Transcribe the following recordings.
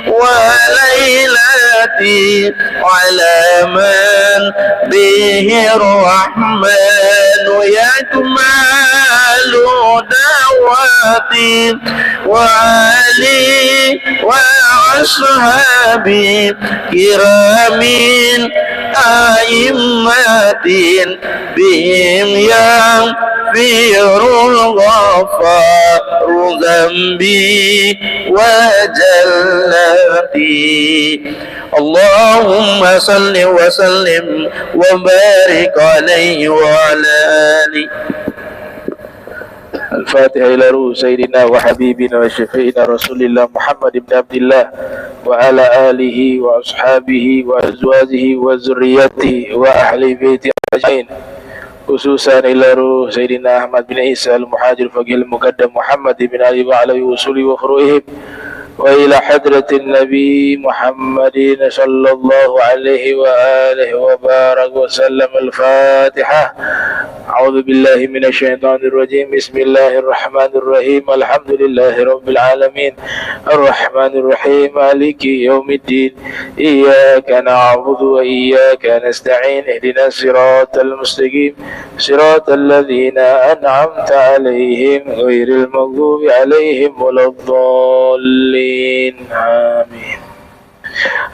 وليلتي على من به الرحمن يكمل دعوتي وعلي وأصحابي كرام أئمة بهم يغفر الغفار ذنبي وجلتي. اللهم صل وسلم وبارك عليه وعلى آله. الفاتحة إلى روح سيدنا وحبيبنا وشفيعنا رسول الله محمد بن عبد الله وعلى آله وأصحابه وأزواجه وذريته وأهل بيته أجمعين، خصوصا إلى روح سيدنا أحمد بن عيسى المهاجر الفقيه المقدم محمد بن علي وعلى وصول وفروعهم، وإلى حضرة النبي محمد صلى الله عليه وآله وبارك وسلم. الفاتحة. أعوذ بالله من الشيطان الرجيم. بسم الله الرحمن الرحيم. الحمد لله رب العالمين الرحمن الرحيم مالك يوم الدين. إياك نعبد وإياك نستعين. اهدنا الصراط المستقيم صراط الذين أنعمت عليهم غير المغضوب عليهم ولا الضالين. آمين.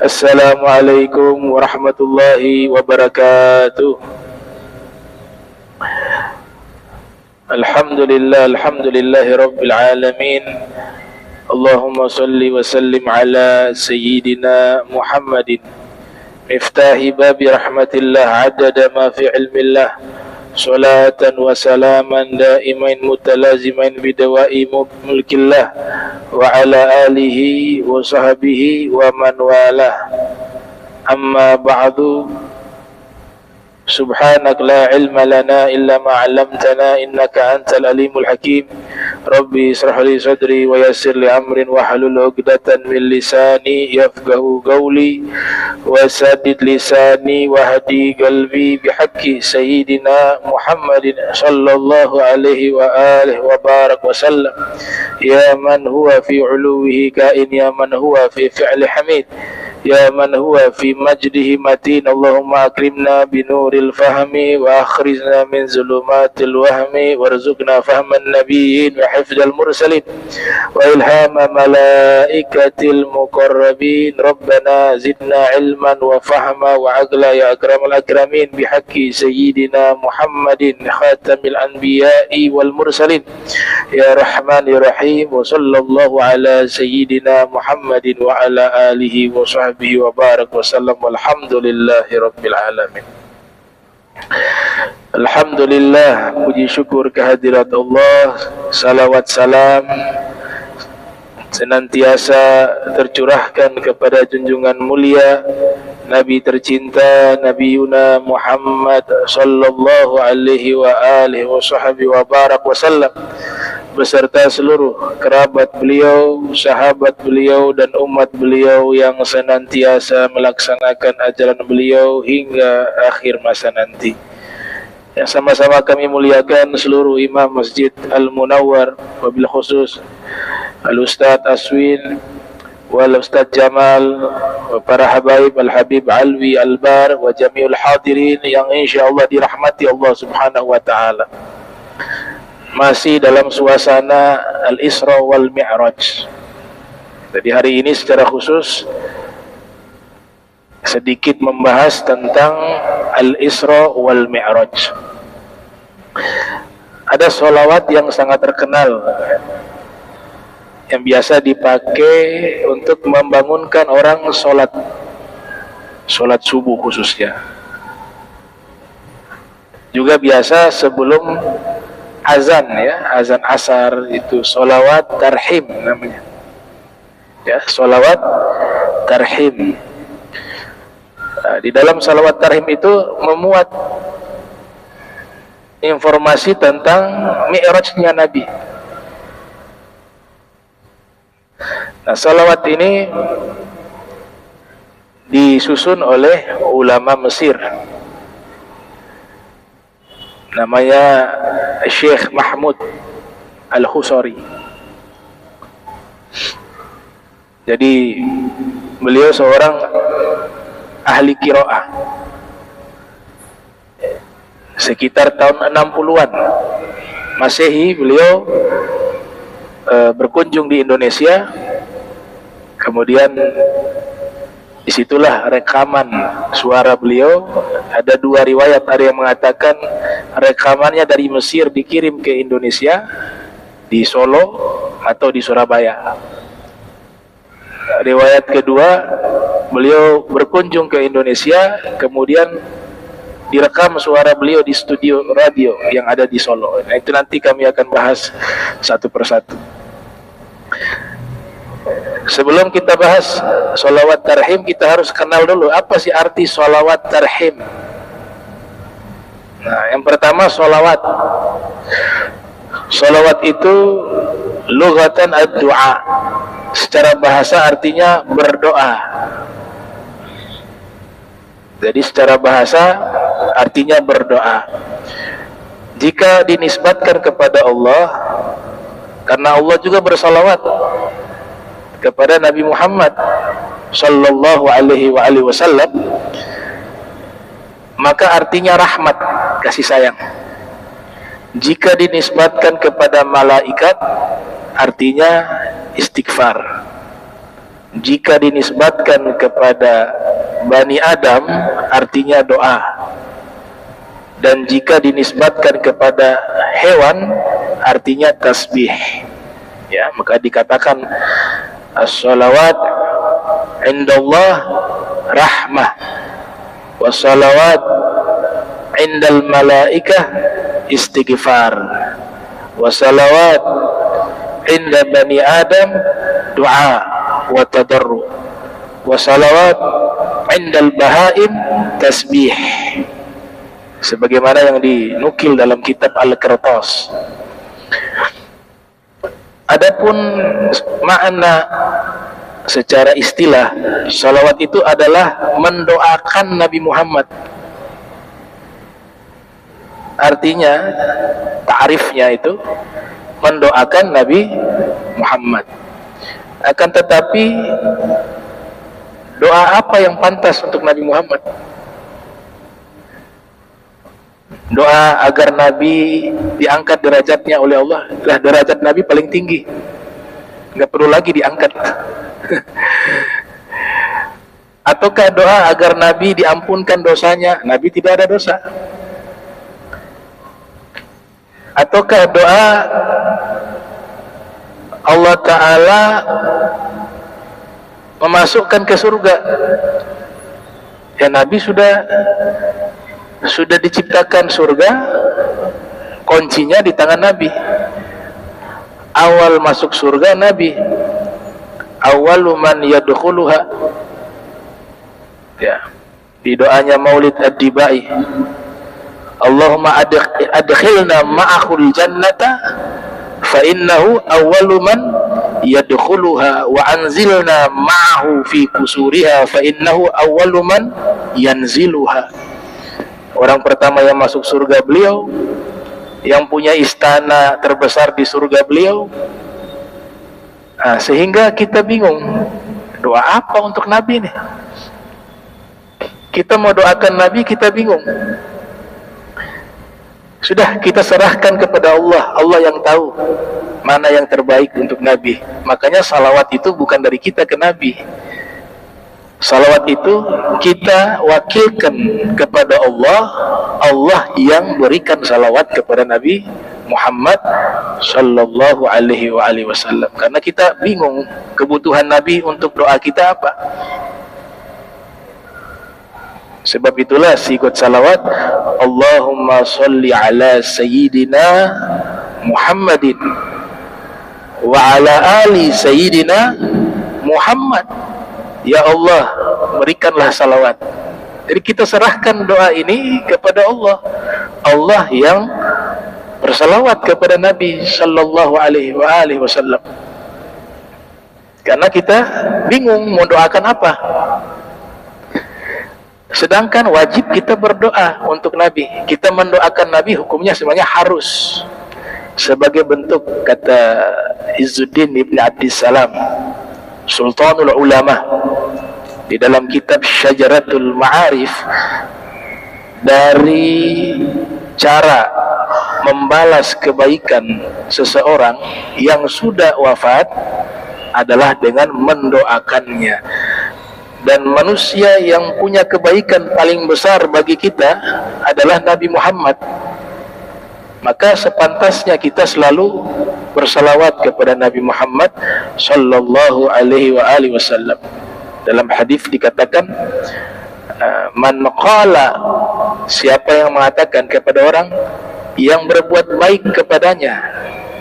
السلام عليكم ورحمة الله وبركاته. Alhamdulillah Rabbil Alamin. Allahumma salli wa sallim ala Sayyidina Muhammadin miftahi babi rahmatillah adada ma fi ilmillah, salatan wa salaman daimain mutalazimain bidawai mulkillah wa ala alihi wa sahbihi wa man walah. Amma ba'du. Subhanak la ilma lana illa ma 'allamtana innaka antal alimul hakim. Rabbi israh li sadri wa yassir li amrin wa halul 'uqdatan min lisani yafqahu qawli wa saddid lisani wa hadi qalbi bihaqqi sayyidina Muhammadin sallallahu alaihi wa alihi wa barak wa sallam. Ya man huwa fi 'uluwihi kain, ya man huwa fi fi'li hamid, ya man huwa fi majdihi matin. Allahumma akrimna binuril fahmi wa akhrijna min zulumatil wahmi warzuqna fahman nabiyyin wa hifdzal mursalin wa ilhama malaikatil muqarrabin. Rabbana zidna ilman wa fahma wa aqla ya akramal akramin bihaqqi sayyidina Muhammadin khatamil anbiya'i wal mursalin. Ya Rahman ya Rahim. Wa sallallahu ala sayyidina Muhammadin wa ala alihi wa sahbihi wa barak wa sallam. Walhamdulillahi rabbil alamin. Alhamdulillah, puji syukur kehadirat Allah, salawat salam senantiasa tercurahkan kepada junjungan mulia Nabi tercinta Nabi Yuna Muhammad sallallahu alaihi wa alihi wa sahbihi wa barak wa sallam, beserta seluruh kerabat beliau, sahabat beliau dan umat beliau yang senantiasa melaksanakan ajaran beliau hingga akhir masa nanti. Yang sama-sama kami muliakan seluruh imam Masjid Al-Munawwar, wabil khusus Al-Ustadz Aswin wal Ustadz Jamal wa para habaib Al-Habib Alwi Al-Bar wa jami'ul hadirin yang insyaallah dirahmati Allah subhanahu wa ta'ala. Masih dalam suasana Al-Isra wal Mi'raj. Jadi hari ini secara khusus sedikit membahas tentang Al-Isra wal Mi'raj. Ada sholawat yang sangat terkenal yang biasa dipakai untuk membangunkan orang sholat subuh khususnya. Juga biasa sebelum azan, ya, azan asar itu sholawat tarhim namanya, ya, sholawat tarhim. Nah, di dalam sholawat tarhim itu memuat informasi tentang mi'rajnya Nabi. Nah, sholawat ini disusun oleh ulama Mesir, namanya Syekh Mahmud Al-Husari. Jadi beliau seorang ahli qiraah. Sekitar tahun 60-an Masehi beliau berkunjung di Indonesia. Kemudian disitulah rekaman suara beliau. Ada dua riwayat, ada yang mengatakan rekamannya dari Mesir dikirim ke Indonesia, di Solo atau di Surabaya. Riwayat kedua, beliau berkunjung ke Indonesia, kemudian direkam suara beliau di studio radio yang ada di Solo. Nah, itu nanti kami akan bahas satu persatu. Sebelum kita bahas sholawat tarhim, kita harus kenal dulu apa sih arti sholawat tarhim. Nah, yang pertama sholawat. Sholawat itu lughatan ad-du'a. Secara bahasa artinya berdoa. Jadi secara bahasa artinya berdoa. Jika dinisbatkan kepada Allah, karena Allah juga bersalawat kepada Nabi Muhammad sallallahu alaihi wasallam, maka artinya rahmat, kasih sayang. Jika dinisbatkan kepada malaikat, artinya istighfar. Jika dinisbatkan kepada Bani Adam, artinya doa. Dan jika dinisbatkan kepada hewan, artinya tasbih. Ya, maka dikatakan as-salawat indallah rahmah, was-salawat indal malaikah istighfar, was-salawat inda bani Adam doa wa tadarru, was-salawat indal bahaim tasbih. Sebagaimana yang dinukil dalam kitab Al-Qirtas. Adapun makna secara istilah, salawat itu adalah mendoakan Nabi Muhammad. Artinya, ta'rifnya itu mendoakan Nabi Muhammad. Akan tetapi, doa apa yang pantas untuk Nabi Muhammad? Doa agar Nabi diangkat derajatnya oleh Allah. Lah, derajat Nabi paling tinggi, nggak perlu lagi diangkat. Ataukah doa agar Nabi diampunkan dosanya? Nabi tidak ada dosa. Ataukah doa Allah Ta'ala memasukkan ke surga? Ya, Nabi sudah diciptakan surga, kuncinya di tangan Nabi. Awal masuk surga Nabi, awwalu man yadkhuluha. Ya, di doanya Maulid Ad-Dibai, Allahumma adkhilna ma'ahul jannata fa innahu awwalu man yadkhuluha wa anzilna ma'ahu fi kusuriha fa innahu awwalu man yanziluha. Orang pertama yang masuk surga beliau, yang punya istana terbesar di surga beliau. Nah, sehingga kita bingung, doa apa untuk Nabi nih? Kita mau doakan Nabi, kita bingung. Sudah kita serahkan kepada Allah. Allah yang tahu mana yang terbaik untuk Nabi. Makanya salawat itu bukan dari kita ke Nabi. Salawat itu kita wakilkan kepada Allah. Allah yang berikan salawat kepada Nabi Muhammad sallallahu alaihi wasallam. Karena kita bingung kebutuhan Nabi untuk doa kita apa. Sebab itulah sigot salawat, Allahumma sholli ala sayyidina Muhammadin wa ala ali sayyidina Muhammad. Ya Allah, berikanlah salawat. Jadi kita serahkan doa ini kepada Allah. Allah yang bersalawat kepada Nabi sallallahu alaihi wasallam. Karena kita bingung mau doakan apa. Sedangkan wajib kita berdoa untuk Nabi. Kita mendoakan Nabi hukumnya sebenarnya harus. Sebagai bentuk, kata Izzuddin Ibn Abdissalam, Sultanul Ulama, di dalam kitab Syajaratul Ma'arif, dari cara membalas kebaikan seseorang yang sudah wafat adalah dengan mendoakannya. Dan manusia yang punya kebaikan paling besar bagi kita adalah Nabi Muhammad. Maka sepantasnya kita selalu bersalawat kepada Nabi Muhammad sallallahu alaihi wasallam. Dalam hadis dikatakan, man qala, siapa yang mengatakan kepada orang yang berbuat baik kepadanya,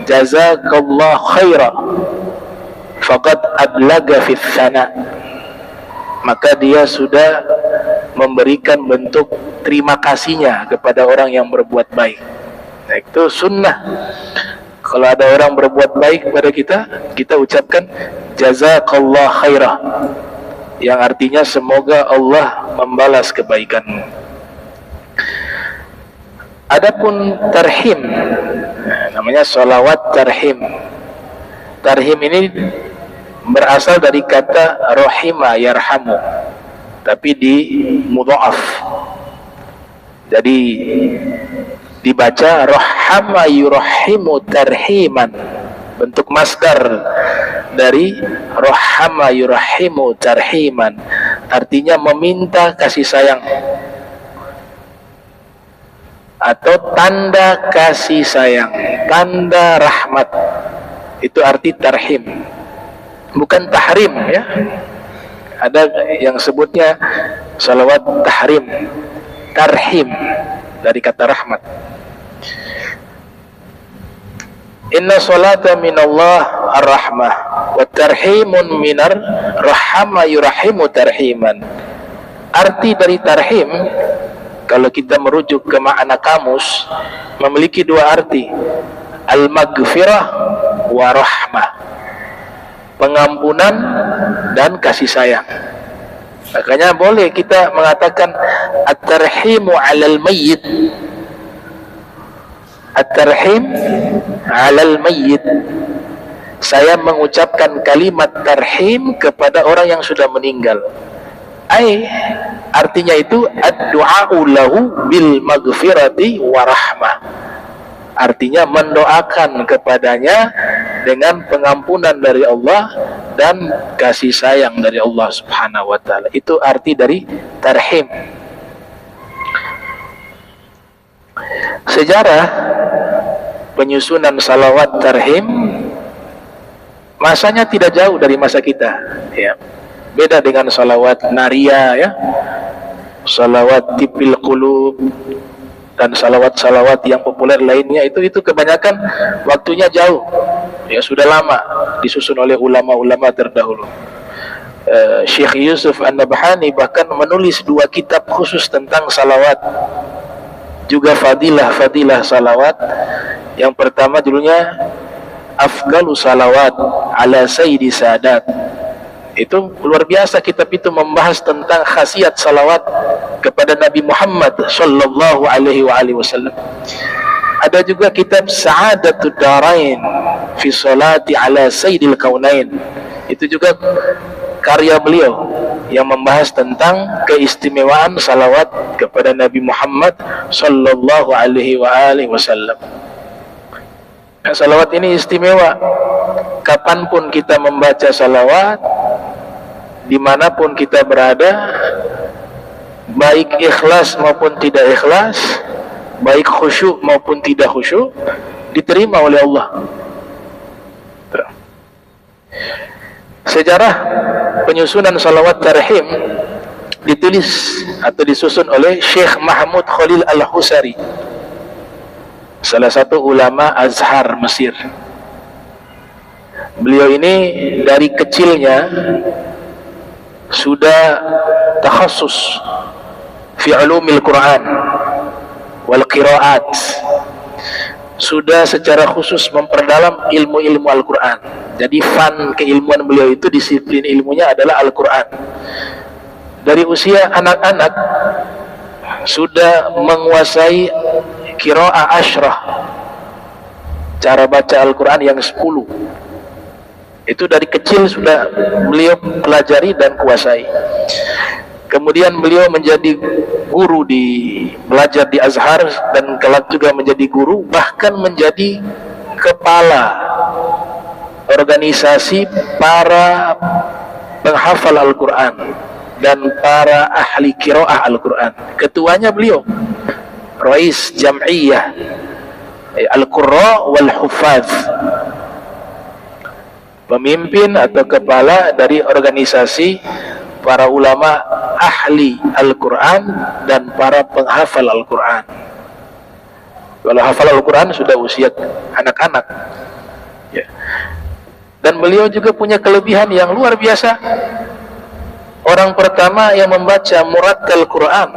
jazakallahu khaira, faqad ablaga fi tsana, maka dia sudah memberikan bentuk terima kasihnya kepada orang yang berbuat baik. Nah, itu sunnah. Kalau ada orang berbuat baik kepada kita, kita ucapkan jazakallahu khaira, yang artinya semoga Allah membalas kebaikanmu. Adapun tarhim, namanya sholawat tarhim. Tarhim ini berasal dari kata rohima yarhamu, tapi di mudha'af. Jadi dibaca rohama yurahimu tarhiman, bentuk masdar dari rohama yurahimu tarhiman, artinya meminta kasih sayang atau tanda kasih sayang, tanda rahmat. Itu arti tarhim, bukan tahrim ya. Ada yang sebutnya salawat tahrim, tarhim dari kata rahmat. Inna salata minallah ar-rahmah wa tarhimun minar rahama yurahimu tarhiman. Arti dari tarhim, kalau kita merujuk ke makna kamus, memiliki dua arti, al-maghfirah wa rahmah, pengampunan dan kasih sayang. Makanya boleh kita mengatakan at-tarhimu 'alal mayyit, at-tarhim 'alal mayyit, saya mengucapkan kalimat tarhim kepada orang yang sudah meninggal. Artinya itu ad-du'a'u lahu bil maghfirati wa rahmah, artinya mendoakan kepadanya dengan pengampunan dari Allah dan kasih sayang dari Allah Subhanahu wa ta'ala. Itu arti dari tarhim. Sejarah penyusunan salawat tarhim masanya tidak jauh dari masa kita ya. Beda dengan salawat naria ya, salawat tipil qulub, dan salawat-salawat yang populer lainnya, itu kebanyakan waktunya jauh ya, sudah lama disusun oleh ulama-ulama terdahulu. Syekh Yusuf An-Nabhani bahkan menulis 2 kitab khusus tentang salawat, juga fadilah salawat. Yang pertama judulnya Afdalu Salawat ala Sayyidi Sadat. Itu luar biasa, kitab itu membahas tentang khasiat salawat kepada Nabi Muhammad sallallahu alaihi wasallam. Ada juga kitab Sa'adatud Darain fi Salati ala Sayyidil Kaunain. Itu juga karya beliau yang membahas tentang keistimewaan salawat kepada Nabi Muhammad sallallahu alaihi wasallam. Nah, salawat ini istimewa. Kapanpun kita membaca salawat, dimanapun kita berada, baik ikhlas maupun tidak ikhlas, baik khusyuk maupun tidak khusyuk, diterima oleh Allah. Sejarah penyusunan salawat tarhim ditulis atau disusun oleh Syekh Mahmud Khalil Al-Husari, salah satu ulama Azhar Mesir. Beliau ini dari kecilnya sudah takhasus fi ulumil Quran wal qiraat, sudah secara khusus memperdalam ilmu-ilmu Al-Quran. Jadi fan keilmuan beliau itu, disiplin ilmunya adalah Al-Quran. Dari usia anak-anak sudah menguasai qiraah asyrah, cara baca Al-Quran yang 10. Itu dari kecil sudah beliau pelajari dan kuasai. Kemudian beliau menjadi guru belajar di Azhar, dan kelak juga menjadi guru, bahkan menjadi kepala organisasi para penghafal Al-Quran dan para ahli qiraah Al-Quran. Ketuanya beliau, Rais Jam'iyah Al-Qurra wal Huffaz, pemimpin atau kepala dari organisasi para ulama ahli Al-Quran dan para penghafal Al-Quran. Kalau hafal Al-Quran sudah usia anak-anak ya. Dan beliau juga punya kelebihan yang luar biasa. Orang pertama yang membaca murattal Quran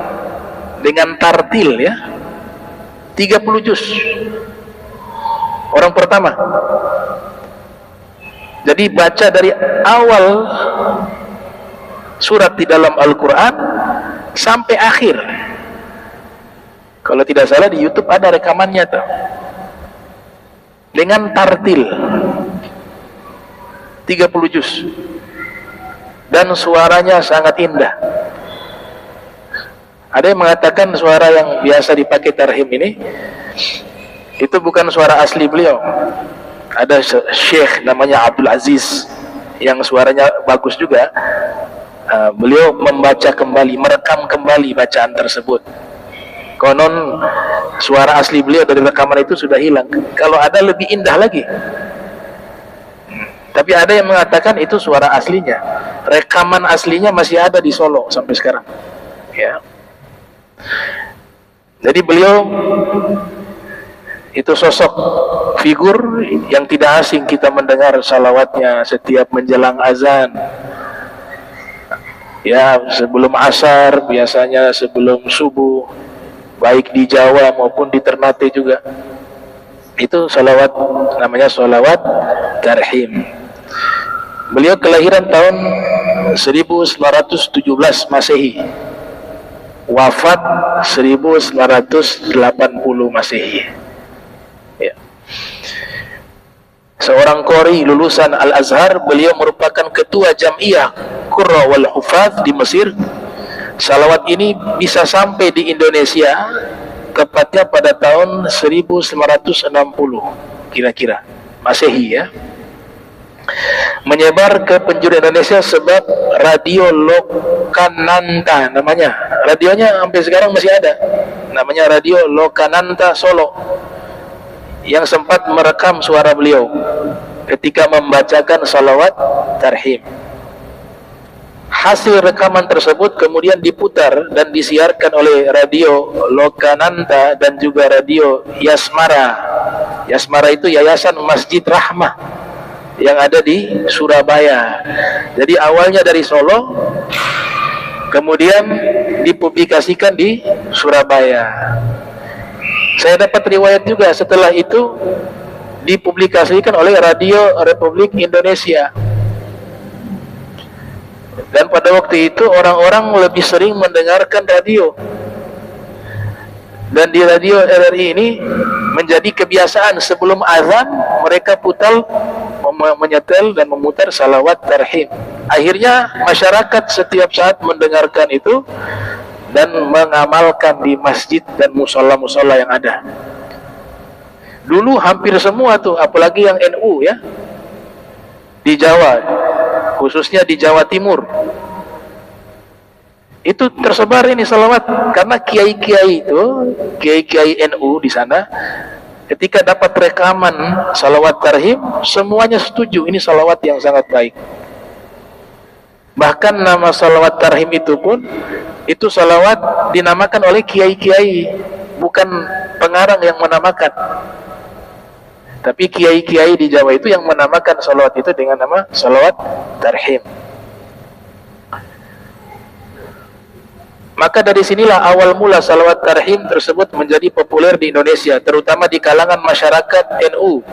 dengan tartil ya, 30 juz. Orang pertama. Jadi baca dari awal surat di dalam Al-Quran sampai akhir. Kalau tidak salah di YouTube ada rekamannya tuh, dengan tartil 30 juz, dan suaranya sangat indah. Ada yang mengatakan suara yang biasa dipakai tarhim ini itu bukan suara asli beliau. Ada syekh namanya Abdul Aziz yang suaranya bagus juga. Beliau membaca kembali, merekam kembali bacaan tersebut. Konon suara asli beliau dari rekaman itu sudah hilang. Kalau ada lebih indah lagi. Tapi ada yang mengatakan itu suara aslinya. Rekaman aslinya masih ada di Solo sampai sekarang. Ya. Jadi beliau itu sosok figur yang tidak asing kita mendengar salawatnya setiap menjelang azan. Ya, sebelum asar, biasanya sebelum subuh, baik di Jawa maupun di Ternate juga. Itu salawat, namanya salawat tarhim. Beliau kelahiran tahun 1917 Masehi, wafat 1980 Masehi. Ya. Seorang qori lulusan Al-Azhar, beliau merupakan ketua Jam'iyah Qurra wal Huffaz di Mesir. Salawat ini bisa sampai di Indonesia tepatnya pada tahun 1960 kira-kira Masehi ya. Menyebar ke penjuru Indonesia sebab radio Lokananta namanya. Radionya sampai sekarang masih ada. Namanya Radio Lokananta Solo, yang sempat merekam suara beliau ketika membacakan salawat tarhim. Hasil rekaman tersebut kemudian diputar dan disiarkan oleh Radio Lokananta dan juga Radio Yasmara. Yasmara itu Yayasan Masjid Rahmah yang ada di Surabaya. Jadi awalnya dari Solo, kemudian dipublikasikan di Surabaya. Saya dapat riwayat juga setelah itu dipublikasikan oleh Radio Republik Indonesia. Dan pada waktu itu orang-orang lebih sering mendengarkan radio. Dan di radio RRI ini menjadi kebiasaan sebelum azan mereka menyetel dan memutar salawat tarhim. Akhirnya masyarakat setiap saat mendengarkan itu dan mengamalkan di masjid dan musola-musola yang ada. Dulu hampir semua tuh, apalagi yang NU ya, di Jawa, khususnya di Jawa Timur, itu tersebar ini salawat. Karena kiai-kiai itu, kiai-kiai NU di sana, ketika dapat rekaman salawat tarhim, semuanya setuju ini salawat yang sangat baik. Bahkan nama salawat tarhim itu pun, itu salawat dinamakan oleh kiai-kiai, bukan pengarang yang menamakan. Tapi kiai-kiai di Jawa itu yang menamakan salawat itu dengan nama salawat tarhim. Maka dari sinilah awal mula salawat tarhim tersebut menjadi populer di Indonesia, terutama di kalangan masyarakat NU.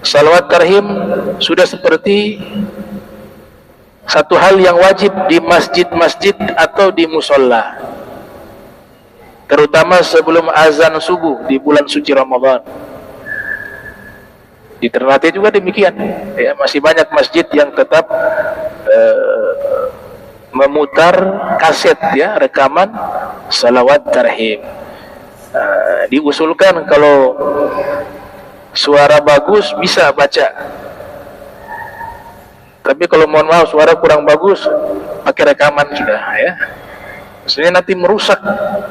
Salawat tarhim sudah seperti satu hal yang wajib di masjid-masjid atau di musola, terutama sebelum azan subuh di bulan suci Ramadan. Di Ternate juga demikian. Ya, masih banyak masjid yang tetap memutar kaset, ya, rekaman salawat tarhim. Diusulkan kalau suara bagus bisa baca, tapi kalau mohon maaf suara kurang bagus pakai rekaman sudah, ya. Maksudnya nanti merusak,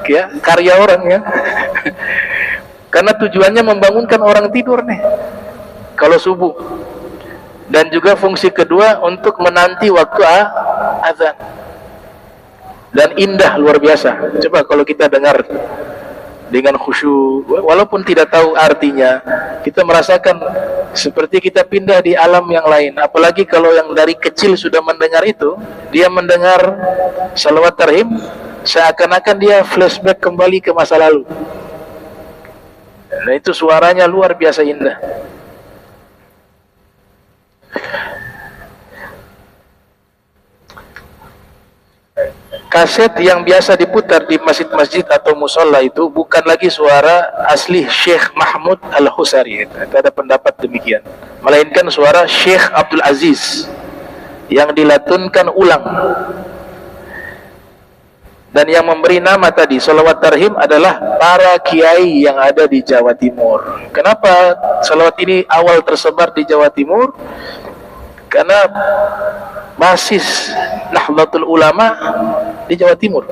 ya, karya orang, ya. Karena tujuannya membangunkan orang tidur nih kalau subuh, dan juga fungsi kedua untuk menanti waktu azan. Dan indah luar biasa. Coba kalau kita dengar dengan khusyuk, walaupun tidak tahu artinya, kita merasakan seperti kita pindah di alam yang lain. Apalagi kalau yang dari kecil sudah mendengar itu, dia mendengar salawat tarhim, seakan-akan dia flashback kembali ke masa lalu. Nah, itu suaranya luar biasa indah. Kaset yang biasa diputar di masjid-masjid atau musola itu bukan lagi suara asli Syekh Mahmud Al-Husari, itu ada pendapat demikian, melainkan suara Syekh Abdul Aziz yang dilatunkan ulang. Dan yang memberi nama tadi salawat tarhim adalah para kiai yang ada di Jawa Timur. Kenapa salawat ini awal tersebar di Jawa Timur? Karena basis Nahdlatul Ulama di Jawa Timur.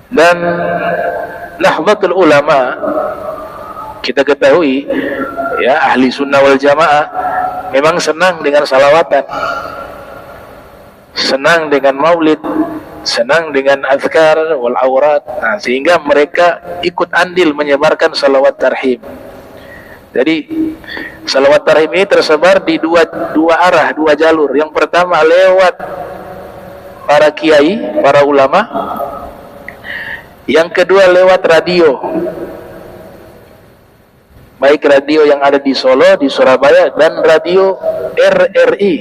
Dan Nahdlatul Ulama kita ketahui, ya, ahli sunnah wal jamaah memang senang dengan salawatan, senang dengan maulid, senang dengan azkar wal aurat. Nah, sehingga mereka ikut andil menyebarkan salawat tarhim. Jadi salawat tarhim ini tersebar di dua arah, dua jalur. Yang pertama lewat para kiai, para ulama. Yang kedua lewat radio, baik radio yang ada di Solo, di Surabaya, dan radio RRI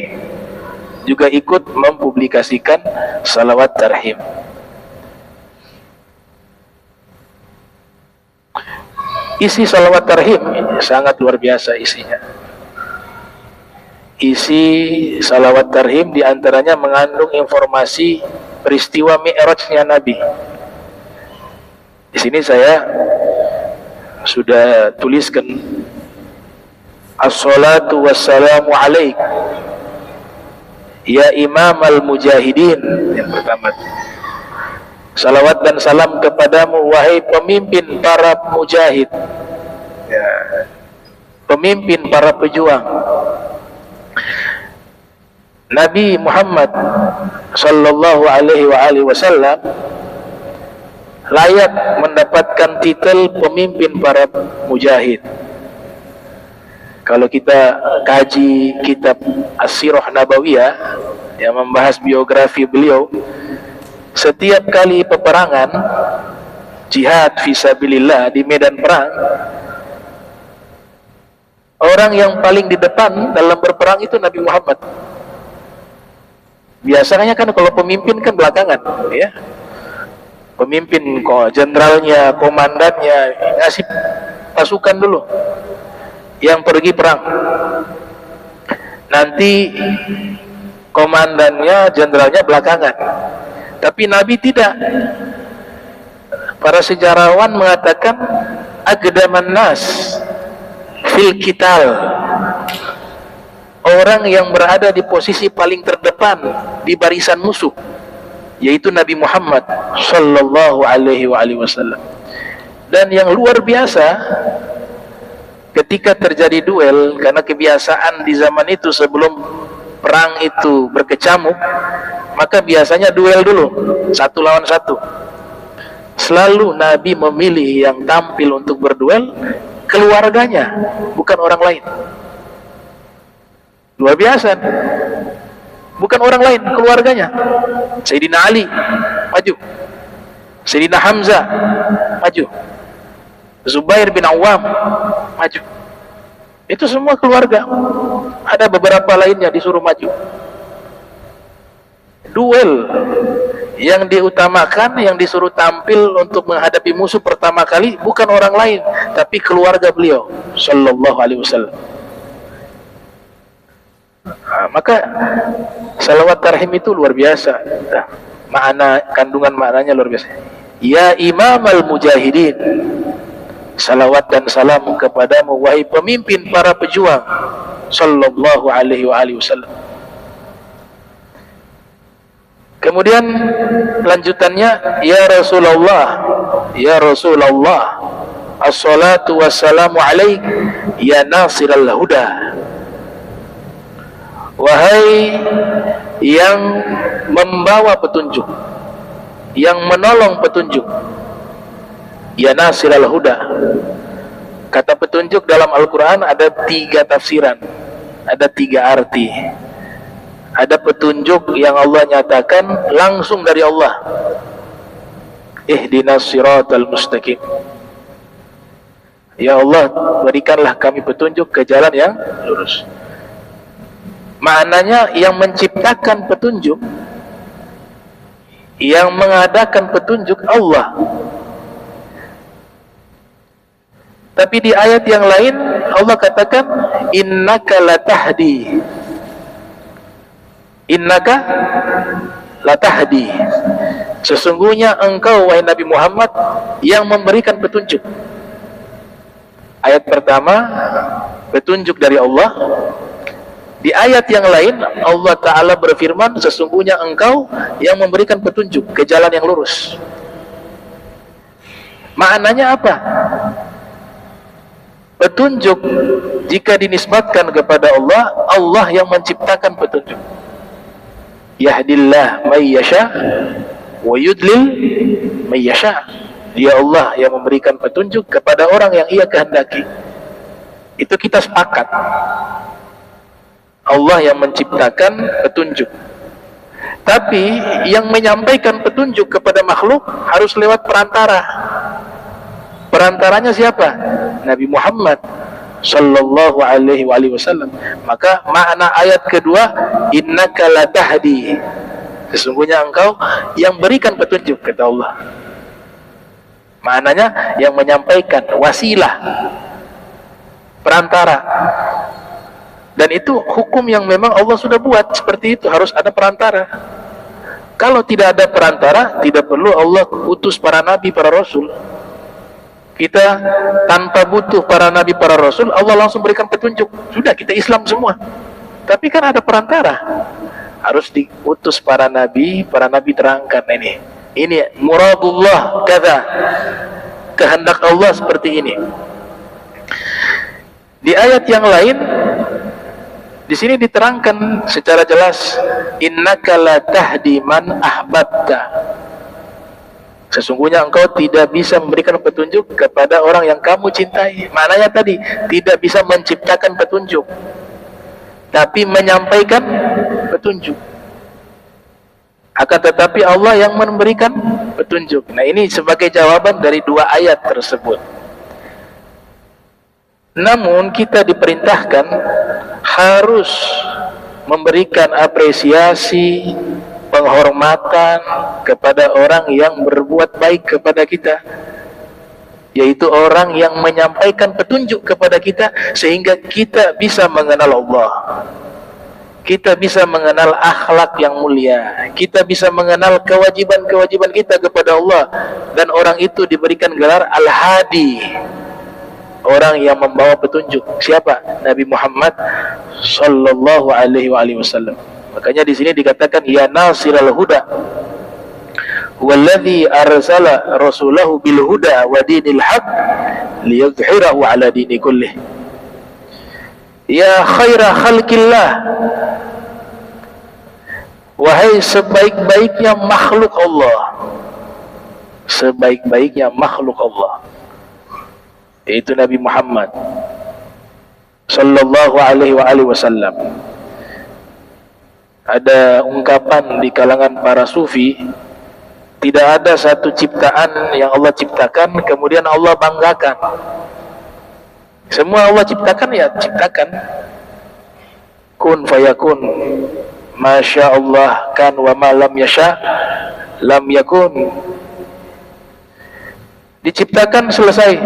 juga ikut mempublikasikan salawat tarhim. Isi salawat tarhim sangat luar biasa isinya. Isi salawat tarhim diantaranya mengandung informasi peristiwa Mi'rajnya Nabi. Di sini saya sudah tuliskan as-salatu wassalamu alaik ya imam al-mujahidin. Yang pertama, salawat dan salam kepadamu wahai pemimpin para mujahid, ya, pemimpin para pejuang. Nabi Muhammad sallallahu alaihi wasallam layak mendapatkan titel pemimpin para mujahid. Kalau kita kaji kitab As-Sirah Nabawiyah yang membahas biografi beliau, setiap kali peperangan jihad fisabilillah di medan perang, orang yang paling di depan dalam berperang itu Nabi Muhammad. Biasanya kan kalau pemimpin kan belakangan, ya. Pemimpin, jenderalnya, komandannya ngasih pasukan dulu yang pergi perang. Nanti komandannya, jenderalnya belakangan. Tapi Nabi tidak. Para sejarawan mengatakan aqdaman nas fil qital, orang yang berada di posisi paling terdepan di barisan musuh, yaitu Nabi Muhammad sallallahu alaihi wasallam. Dan yang luar biasa, ketika terjadi duel, karena kebiasaan di zaman itu sebelum perang itu berkecamuk, maka biasanya duel dulu, satu lawan satu. Selalu Nabi memilih yang tampil untuk berduel keluarganya, bukan orang lain. Luar biasa. Bukan orang lain, keluarganya. Sayyidina Ali maju, Sayyidina Hamzah maju, Zubair bin Awam maju. Itu semua keluarga. Ada beberapa lainnya disuruh maju. duel. Yang diutamakan, yang disuruh tampil untuk menghadapi musuh pertama kali bukan orang lain, tapi keluarga beliau sallallahu alaihi wasallam. Maka salawat tarhim itu luar biasa. Kandungan maknanya luar biasa. Ya imamal mujahidin, salawat dan salam kepadamu wahai pemimpin para pejuang sallallahu alaihi wasallam. Kemudian lanjutannya, ya Rasulullah, as-salatu wassalamu alaik ya nasiral huda, wahai yang membawa petunjuk, yang menolong petunjuk, ya nasiral huda. Kata petunjuk dalam Al-Quran ada 3 tafsiran, ada 3 arti. Ada petunjuk yang Allah nyatakan langsung dari Allah, ihdinas siratal mustaqim, ya Allah berikanlah kami petunjuk ke jalan yang lurus. Maknanya yang menciptakan petunjuk, yang mengadakan petunjuk Allah. Tapi di ayat yang lain Allah katakan innaka latahdi, innaka latahdi, sesungguhnya engkau wahai Nabi Muhammad yang memberikan petunjuk. Ayat pertama petunjuk dari Allah. Di ayat yang lain Allah Ta'ala berfirman sesungguhnya engkau yang memberikan petunjuk ke jalan yang lurus. Maknanya apa? Petunjuk jika dinisbatkan kepada Allah, Allah yang menciptakan petunjuk. Yahdillah may yasha wa yudlil may yasha. Dia Allah yang memberikan petunjuk kepada orang yang ia kehendaki. Itu kita sepakat. Allah yang menciptakan petunjuk. Tapi yang menyampaikan petunjuk kepada makhluk harus lewat perantara. Perantaranya siapa? Nabi Muhammad sallallahu alaihi wasallam. Maka makna ayat kedua, innaka latahdi, sesungguhnya engkau yang berikan petunjuk, kata Allah. Maknanya yang menyampaikan, wasilah, perantara. Dan itu hukum yang memang Allah sudah buat seperti itu, harus ada perantara. Kalau tidak ada perantara, tidak perlu Allah utus para nabi, para rasul. Kita tanpa butuh para nabi, para rasul, Allah langsung berikan petunjuk. Sudah, kita Islam semua. Tapi kan ada perantara. Harus diutus para nabi terangkan ini. Ini muradullah kata, kehendak Allah seperti ini. Di ayat yang lain, di sini diterangkan secara jelas, innaka la tahdi man ahbabta. Sesungguhnya engkau tidak bisa memberikan petunjuk kepada orang yang kamu cintai. Maknanya tadi, tidak bisa menciptakan petunjuk, tapi menyampaikan petunjuk. Akan tetapi Allah yang memberikan petunjuk. Nah, ini sebagai jawaban dari 2 ayat tersebut. Namun kita diperintahkan harus memberikan apresiasi, penghormatan kepada orang yang berbuat baik kepada kita, yaitu orang yang menyampaikan petunjuk kepada kita sehingga kita bisa mengenal Allah, kita bisa mengenal akhlak yang mulia, kita bisa mengenal kewajiban-kewajiban kita kepada Allah, dan orang itu diberikan gelar Al-Hadi, orang yang membawa petunjuk. Siapa? Nabi Muhammad sallallahu alaihi wasallam. Makanya di sini dikatakan ya nasiral huda, walladzi arsala rasulahu bil huda wa dinil haq liyudhhirahu ala dini kullih. Ya khaira khalqillah, wahai sebaik-baiknya makhluk Allah, sebaik-baiknya makhluk Allah, yaitu Nabi Muhammad sallallahu alaihi wasallam. Ada ungkapan di kalangan para sufi, tidak ada satu ciptaan yang Allah ciptakan kemudian Allah banggakan. Semua Allah ciptakan, ya ciptakan, kun fayakun, Masya Allah kan wa ma lam yasha lam yakun. Diciptakan selesai.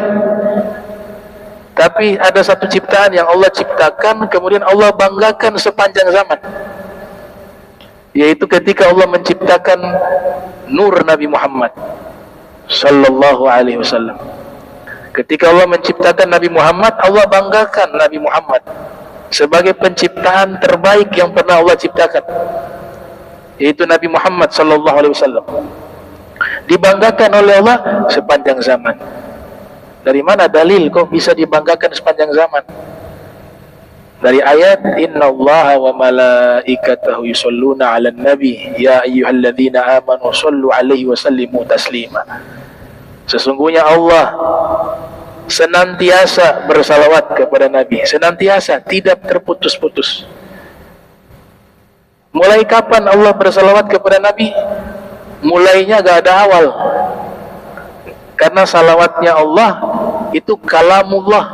Tapi ada satu ciptaan yang Allah ciptakan kemudian Allah banggakan sepanjang zaman, yaitu ketika Allah menciptakan nur Nabi Muhammad sallallahu alaihi wasallam. Ketika Allah menciptakan Nabi Muhammad, Allah banggakan Nabi Muhammad sebagai penciptaan terbaik yang pernah Allah ciptakan, yaitu Nabi Muhammad sallallahu alaihi wasallam. Dibanggakan oleh Allah sepanjang zaman. Dari mana dalil kok bisa dibanggakan sepanjang zaman? Dari ayat innallaha wa malaikatahu yusholluna 'alan nabi ya ayyuhalladzina amanu shollu 'alaihi wa sallimu taslima. Sesungguhnya Allah senantiasa bersalawat kepada Nabi, senantiasa, tidak terputus-putus. Mulai kapan Allah bersalawat kepada Nabi? Mulainya gak ada awal. Karena salawatnya Allah itu kalamullah.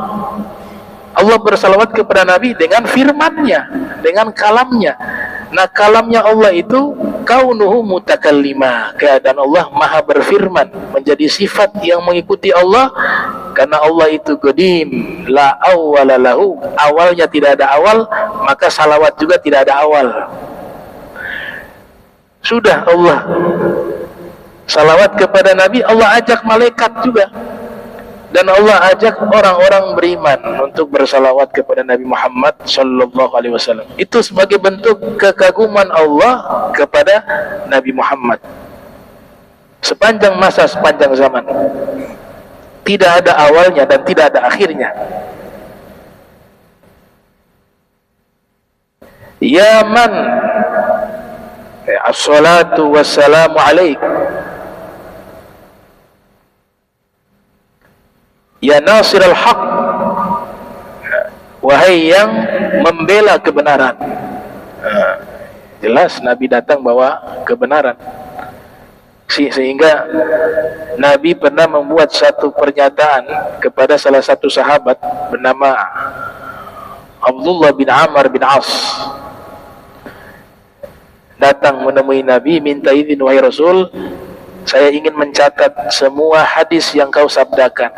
Allah bersalawat kepada Nabi dengan firmannya, dengan kalamnya. Nah, kalamnya Allah itu kaunuhu mutakallima, keadaan Allah maha berfirman, menjadi sifat yang mengikuti Allah. Karena Allah itu qadim, la awwala lahu, awalnya tidak ada awal, maka salawat juga tidak ada awal. Sudah Allah salawat kepada Nabi, Allah ajak malaikat juga, dan Allah ajak orang-orang beriman untuk bersalawat kepada Nabi Muhammad sallallahu alaihi wasallam. Itu sebagai bentuk kekaguman Allah kepada Nabi Muhammad sepanjang masa, sepanjang zaman. Tidak ada awalnya dan tidak ada akhirnya. Ya man as-salatu wassalamu alaik, ya nasir al-haq, wahai yang membela kebenaran. Jelas Nabi datang bawa kebenaran. Sehingga Nabi pernah membuat satu pernyataan kepada salah satu sahabat bernama Abdullah bin Amr bin As. Datang menemui Nabi, minta izin, wahai Rasul, saya ingin mencatat semua hadis yang kau sabdakan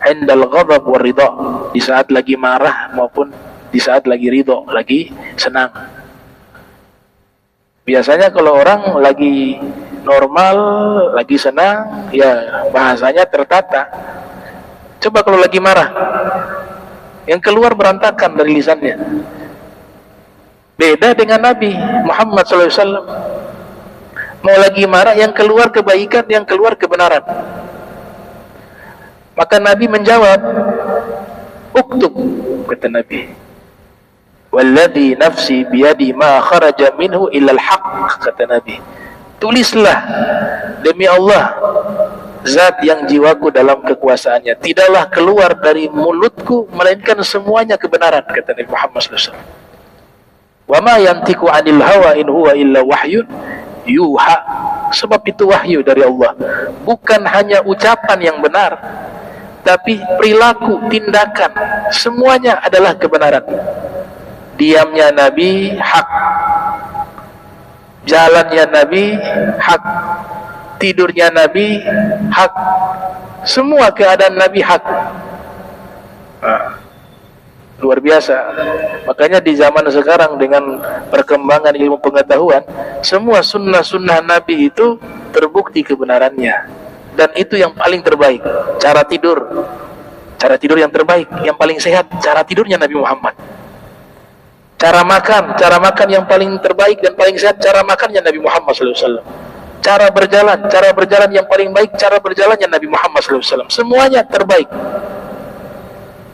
indal ghadab war ridha, di saat lagi marah maupun di saat lagi ridha, lagi senang. Biasanya kalau orang lagi normal, lagi senang, ya bahasanya tertata. Coba kalau lagi marah, yang keluar berantakan dari lisannya. Beda dengan Nabi Muhammad SAW. Mau lagi marah, yang keluar kebaikan, yang keluar kebenaran. Maka Nabi menjawab, uktub, kata Nabi, walladhi nafsi biyadi ma kharaja minhu illal haq, kata Nabi, tulislah, demi Allah zat yang jiwaku dalam kekuasaannya, tidaklah keluar dari mulutku melainkan semuanya kebenaran, kata Nabi Muhammad SAW. Wa ma yantiqu 'anil hawa in huwa illa wahyun yuha, sebab itu wahyu dari Allah, bukan hanya ucapan yang benar, tapi perilaku, tindakan, semuanya adalah kebenaran. Diamnya Nabi hak, jalannya Nabi hak, tidurnya Nabi hak, semua keadaan Nabi hak. Luar biasa. Makanya di zaman sekarang dengan perkembangan ilmu pengetahuan, semua sunnah-sunnah Nabi itu terbukti kebenarannya, dan itu yang paling terbaik. Cara tidur yang terbaik, yang paling sehat, cara tidurnya Nabi Muhammad. Cara makan yang paling terbaik dan paling sehat, cara makannya Nabi Muhammad SAW. Cara berjalan yang paling baik, cara berjalannya Nabi Muhammad SAW. Semuanya terbaik.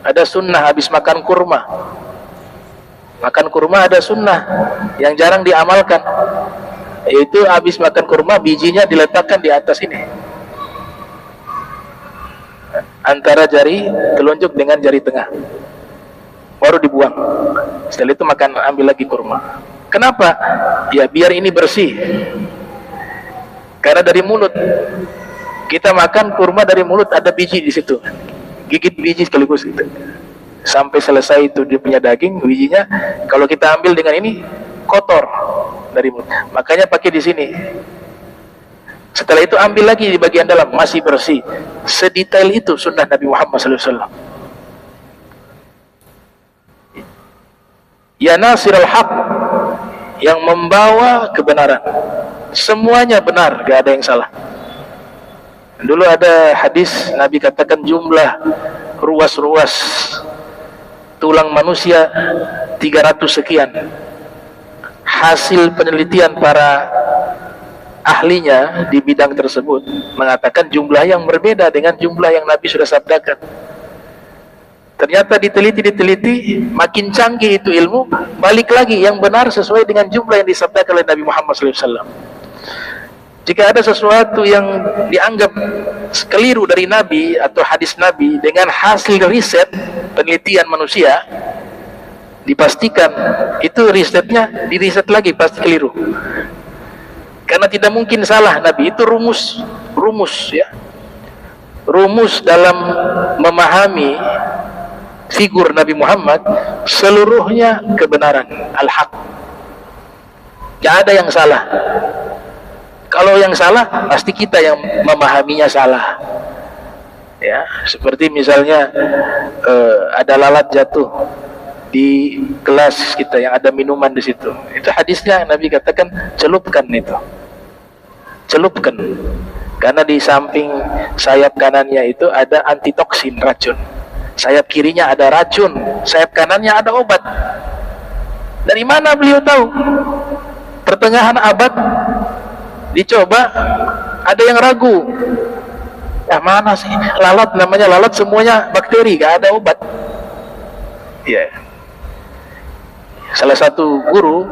Ada sunnah habis makan kurma. Makan kurma ada sunnah yang jarang diamalkan, yaitu habis makan kurma bijinya diletakkan di atas ini, antara jari telunjuk dengan jari tengah, baru dibuang. Setelah itu makan, ambil lagi kurma. Kenapa? Ya biar ini bersih. Karena dari mulut kita makan kurma, dari mulut ada biji di situ, gigit biji sekaligus gitu. Sampai selesai itu dia punya daging, bijinya kalau kita ambil dengan ini kotor dari mulut. Makanya pakai di sini. Setelah itu ambil lagi di bagian dalam, masih bersih. Sedetail itu sunnah Nabi Muhammad SAW. Ya nasirul haq, yang membawa kebenaran. Semuanya benar, gak ada yang salah. Dulu ada hadis Nabi katakan jumlah ruas-ruas tulang manusia 300 sekian. Hasil penelitian para ahlinya di bidang tersebut mengatakan jumlah yang berbeda dengan jumlah yang Nabi sudah sabdakan. Ternyata diteliti, makin canggih itu ilmu, balik lagi yang benar sesuai dengan jumlah yang disabdakan oleh Nabi Muhammad SAW. Jika ada sesuatu yang dianggap keliru dari Nabi atau hadis Nabi dengan hasil riset penelitian manusia, dipastikan itu risetnya diriset lagi pasti keliru. Karena tidak mungkin salah Nabi, itu rumus ya. Rumus dalam memahami figur Nabi Muhammad, seluruhnya kebenaran, al-haq. Tidak ada yang salah. Kalau yang salah, pasti kita yang memahaminya salah. Ya, seperti misalnya ada lalat jatuh di gelas kita yang ada minuman di situ. Itu hadisnya Nabi katakan celupkan itu. Celupkan. Karena di samping sayap kanannya itu ada antitoksin, racun. Sayap kirinya ada racun, sayap kanannya ada obat. Dari mana beliau tahu? Pertengahan abad dicoba, ada yang ragu. Ya mana sih lalat, namanya lalat semuanya bakteri, gak ada obat. Ya. Salah satu guru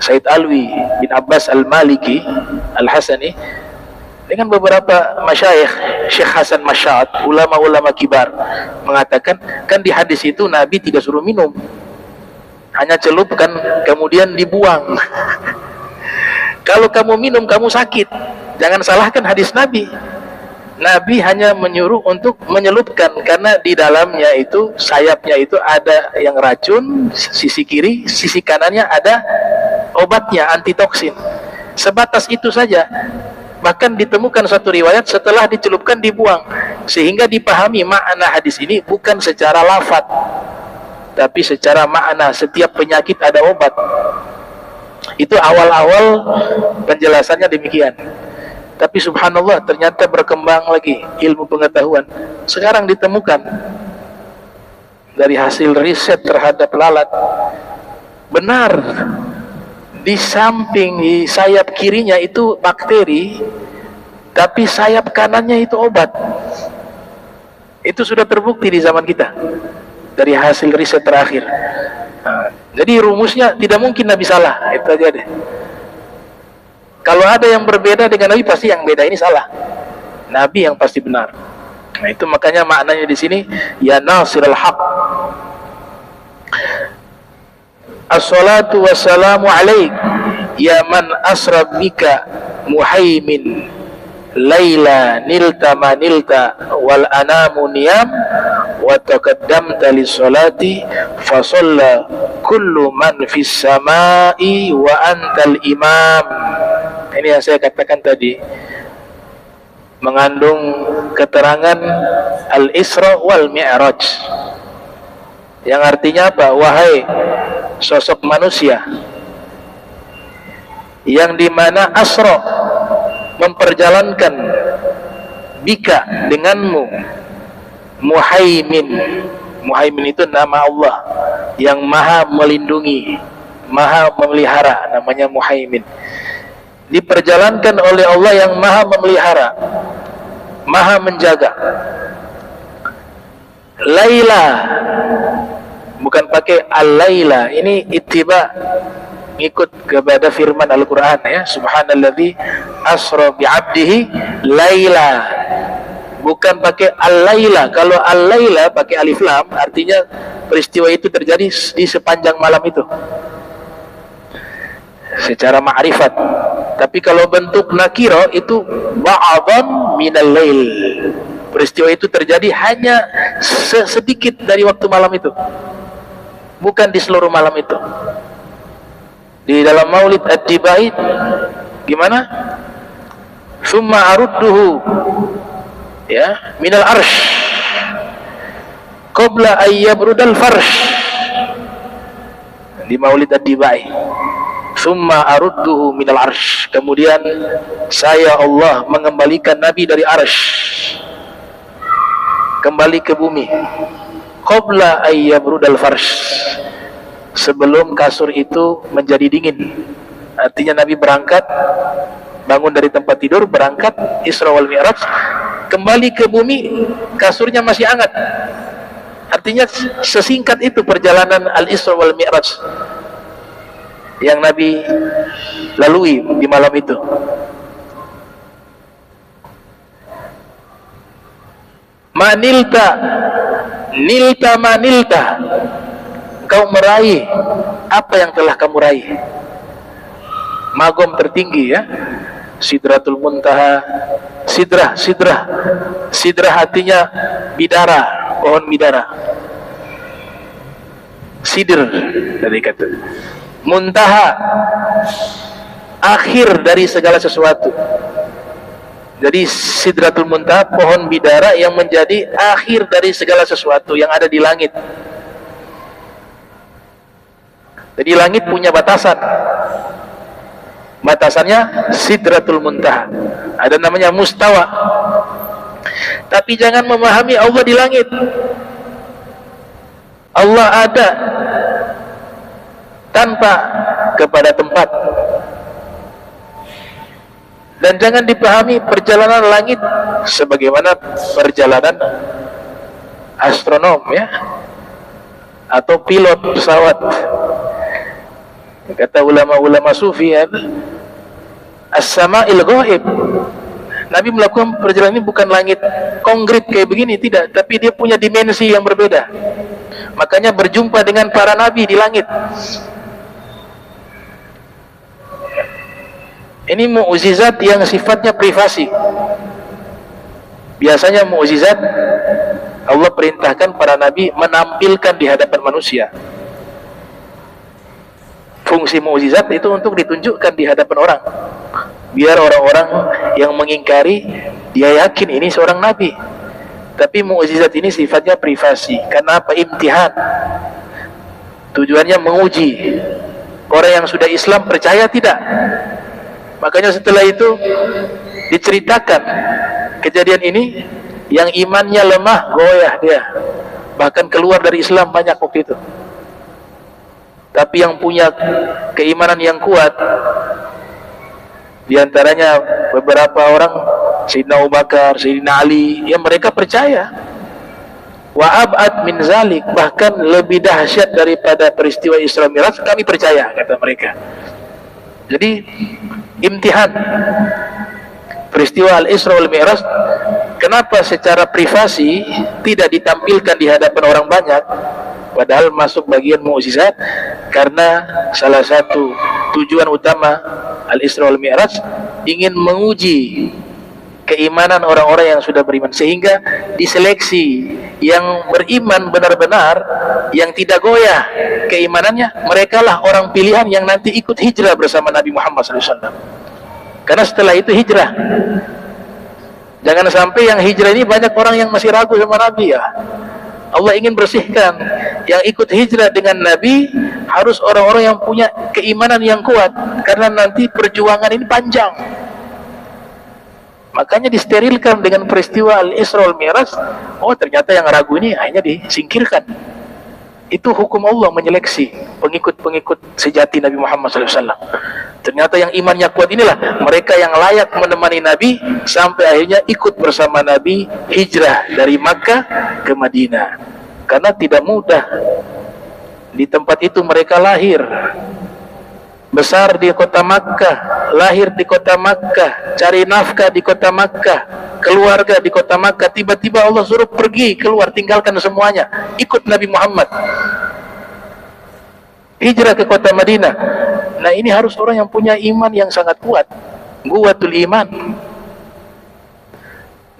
Said Alwi bin Abbas Al-Maliki Al-Hasani dengan beberapa masyayikh, Syekh Hasan Masyad, ulama-ulama kibar, mengatakan, kan di hadis itu Nabi tidak suruh minum, hanya celupkan kemudian dibuang. Kalau kamu minum kamu sakit, jangan salahkan hadis Nabi. Nabi hanya menyuruh untuk menyelupkan, karena di dalamnya itu, sayapnya itu ada yang racun, sisi kiri, sisi kanannya ada obatnya, antitoksin. Sebatas itu saja. Bahkan ditemukan satu riwayat setelah dicelupkan dibuang, sehingga dipahami makna hadis ini bukan secara lafaz, tapi secara makna. Setiap penyakit ada obat. Itu awal-awal penjelasannya demikian. Tapi subhanallah, ternyata berkembang lagi ilmu pengetahuan. Sekarang ditemukan dari hasil riset terhadap lalat, benar, di samping di sayap kirinya itu bakteri, tapi sayap kanannya itu obat. Itu sudah terbukti di zaman kita dari hasil riset terakhir. Nah, jadi rumusnya tidak mungkin Nabi salah, itu aja deh. Kalau ada yang berbeda dengan Nabi, pasti yang beda ini salah. Nabi yang pasti benar. Nah, itu makanya maknanya di sini ya nasirul haq. As-salatu wassalamu alaik ya man asra bika muhaimin laila nilta manilta wal anamu niyam wa taqaddamta lis-salati fa shalla kullu man fis samai wa antal imam. Ini yang saya katakan tadi, mengandung keterangan al-Isra wal Mi'raj, yang artinya apa? Wahai sosok manusia yang dimana asra memperjalankan bika denganmu muhaimin. Muhaimin itu nama Allah yang maha melindungi, maha memelihara, namanya muhaimin. Diperjalankan oleh Allah yang maha memelihara, maha menjaga. Laila, bukan pakai al-laila. Ini ittiba, ngikut kepada firman Al-Quran ya. Subhanalladzi asra bi'abdihi laila, bukan pakai al-laila. Kalau al-laila pakai alif lam, artinya peristiwa itu terjadi di sepanjang malam itu secara ma'rifat. Tapi kalau bentuk nakiro itu ba'adhan minal lail, peristiwa itu terjadi hanya sedikit dari waktu malam itu, bukan di seluruh malam itu. Di dalam Maulid Ad-Dibai gimana? Summa arudduhu ya minal arsh qabla ayyabrudal farsh. Di Maulid Ad-Dibai, summa arudduhu minal arsh, kemudian saya Allah mengembalikan Nabi dari arsh kembali ke bumi, qabla ayyabrudal farsh, sebelum kasur itu menjadi dingin. Artinya Nabi berangkat, bangun dari tempat tidur, berangkat Isra wal Mi'raj, kembali ke bumi, kasurnya masih hangat. Artinya sesingkat itu perjalanan Al-Isra wal Mi'raj yang Nabi lalui di malam itu. Manilta, nilta manilta, kau meraih apa yang telah kamu raih. Magom tertinggi ya, Sidratul Muntaha. Sidrah artinya bidara, pohon bidara. Sidr dari kata muntaha, akhir dari segala sesuatu. Jadi Sidratul Muntaha, pohon bidara yang menjadi akhir dari segala sesuatu yang ada di langit. Jadi langit punya batasan. Batasannya Sidratul Muntaha. Ada namanya mustawa. Tapi jangan memahami Allah di langit. Allah ada tanpa kepada tempat. Dan jangan dipahami perjalanan langit sebagaimana perjalanan astronom ya, atau pilot pesawat. Kata ulama-ulama sufi ya, as-sama'il ghaib. Nabi melakukan perjalanan ini bukan langit konkret kayak begini, tidak, tapi dia punya dimensi yang berbeda. Makanya berjumpa dengan para nabi di langit. Ini mukjizat yang sifatnya privasi. Biasanya mukjizat Allah perintahkan para nabi menampilkan di hadapan manusia. Fungsi mukjizat itu untuk ditunjukkan di hadapan orang, biar orang-orang yang mengingkari dia yakin ini seorang nabi. Tapi mukjizat ini sifatnya privasi. Karena apa? Imtihan. Tujuannya menguji orang yang sudah Islam percaya tidak. Makanya setelah itu diceritakan kejadian ini, yang imannya lemah goyah dia, bahkan keluar dari Islam banyak waktu itu. Tapi yang punya keimanan yang kuat, diantaranya beberapa orang, Sayyidina Abu Bakar, Sayyidina Ali, yang mereka percaya. Wa ab'ad min zalik, bahkan lebih dahsyat daripada peristiwa Isra Mi'raj, kami percaya, kata mereka. Jadi imtihan peristiwa Al-Isra wal Mi'raj. Kenapa secara privasi tidak ditampilkan di hadapan orang banyak, padahal masuk bagian mukjizat? Karena salah satu tujuan utama Al-Isra wal Mi'raj ingin menguji keimanan orang-orang yang sudah beriman, sehingga diseleksi yang beriman benar-benar, yang tidak goyah keimanannya, merekalah orang pilihan yang nanti ikut hijrah bersama Nabi Muhammad SAW. Karena setelah itu hijrah. Jangan sampai yang hijrah ini banyak orang yang masih ragu sama Nabi ya. Allah ingin bersihkan. Yang ikut hijrah dengan Nabi harus orang-orang yang punya keimanan yang kuat, karena nanti perjuangan ini panjang. Makanya disterilkan dengan peristiwa Al-Isra wal Mi'raj. Oh, ternyata yang ragu ini akhirnya disingkirkan. Itu hukum Allah menyeleksi pengikut-pengikut sejati Nabi Muhammad SAW. Ternyata yang imannya kuat inilah mereka yang layak menemani Nabi sampai akhirnya ikut bersama Nabi hijrah dari Makkah ke Madinah. Karena tidak mudah. Di tempat itu mereka lahir, besar di kota Makkah, lahir di kota Makkah, cari nafkah di kota Makkah, keluarga di kota Makkah. Tiba-tiba Allah suruh pergi keluar, tinggalkan semuanya, ikut Nabi Muhammad, hijrah ke kota Madinah. Nah, ini harus orang yang punya iman yang sangat kuat, quwwatul iman.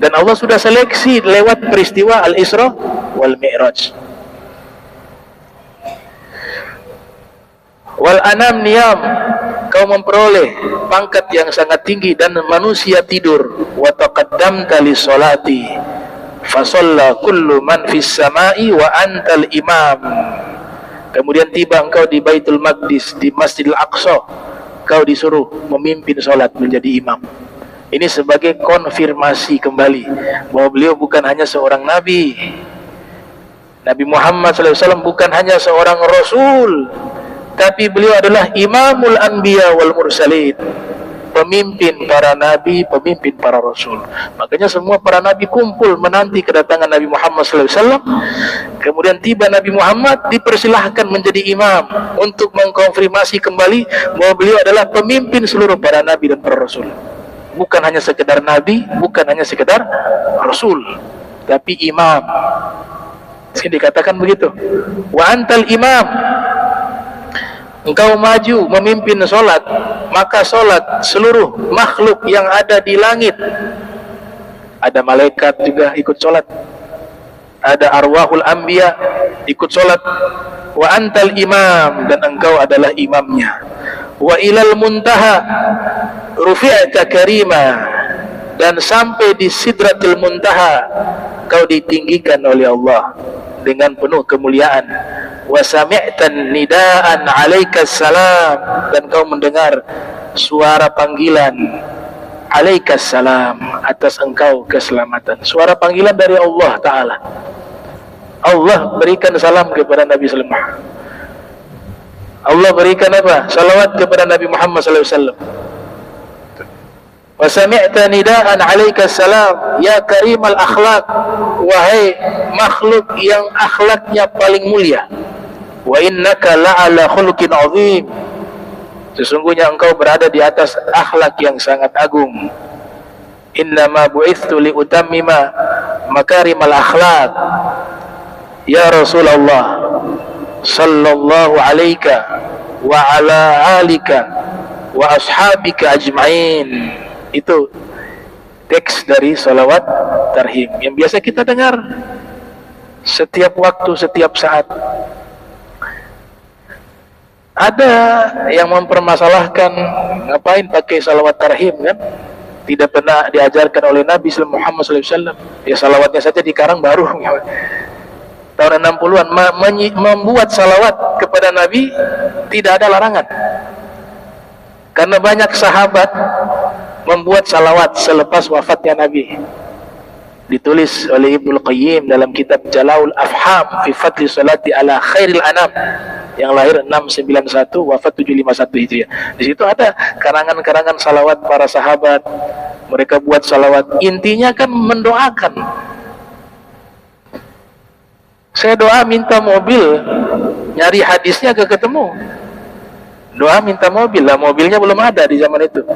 Dan Allah sudah seleksi lewat peristiwa Al-Isra wal Mi'raj. Wal anam niyam, kau memperoleh pangkat yang sangat tinggi dan manusia tidur. Wa taqaddamta li sholati fa shalla kullu man fis samai wa antal imam. Kemudian tiba engkau di Baitul Maqdis, di Masjidil Aqsa, kau disuruh memimpin sholat, menjadi imam. Ini sebagai konfirmasi kembali bahwa beliau bukan hanya seorang nabi. Nabi Muhammad SAW bukan hanya seorang rasul, tapi beliau adalah imamul anbiya wal mursalin, pemimpin para nabi, pemimpin para rasul. Makanya semua para nabi kumpul menanti kedatangan Nabi Muhammad SAW. Kemudian tiba Nabi Muhammad, dipersilahkan menjadi imam untuk mengkonfirmasi kembali bahwa beliau adalah pemimpin seluruh para nabi dan para rasul. Bukan hanya sekedar nabi, bukan hanya sekedar rasul, tapi imam. Sini dikatakan begitu. Wa antal imam, engkau maju memimpin solat, maka solat seluruh makhluk yang ada di langit, ada malaikat juga ikut solat, ada arwahul anbiya ikut solat. Wa antal imam, dan engkau adalah imamnya. Wa ilal muntaha rufi'ata karima, dan sampai di sidratil muntaha kau ditinggikan oleh Allah dengan penuh kemuliaan. Wa sami'tan nidaan alaikas salam, dan kau mendengar suara panggilan alaikas salam, atas engkau keselamatan. Suara panggilan dari Allah Ta'ala. Allah berikan salam kepada Nabi sallallahu alaihi wasallam. Allah berikan apa? Salawat kepada Nabi Muhammad sallallahu alaihi wasallam. Wa sami'ta nidaan alaikas salam ya karimal akhlaq, wahai makhluk yang akhlaknya paling mulia. Wa innaka la'ala khuluqin azim, sesungguhnya engkau berada di atas akhlak yang sangat agung. Innama bu'ithtu li utammima makarimal akhlaq ya Rasulullah sallallahu alaika wa ala alika wa ashabika ajma'in. Itu teks dari salawat tarhim yang biasa kita dengar setiap waktu, setiap saat. Ada yang mempermasalahkan ngapain pakai salawat tarhim, kan? Tidak pernah diajarkan oleh Nabi Muhammad SAW. Ya salawatnya saja dikarang baru tahun 60-an. Membuat salawat kepada Nabi tidak ada larangan, karena banyak sahabat membuat salawat selepas wafatnya Nabi. Ditulis oleh Ibnul Qayyim dalam kitab Jala'ul Afham fi Fadli Salati ala Khairil Anam, yang lahir 691 wafat 751 Hijriah. Di situ ada karangan-karangan salawat para sahabat. Mereka buat salawat, intinya kan mendoakan. Saya doa minta mobil, nyari hadisnya gak ketemu. Doa minta mobil, lah mobilnya belum ada di zaman itu.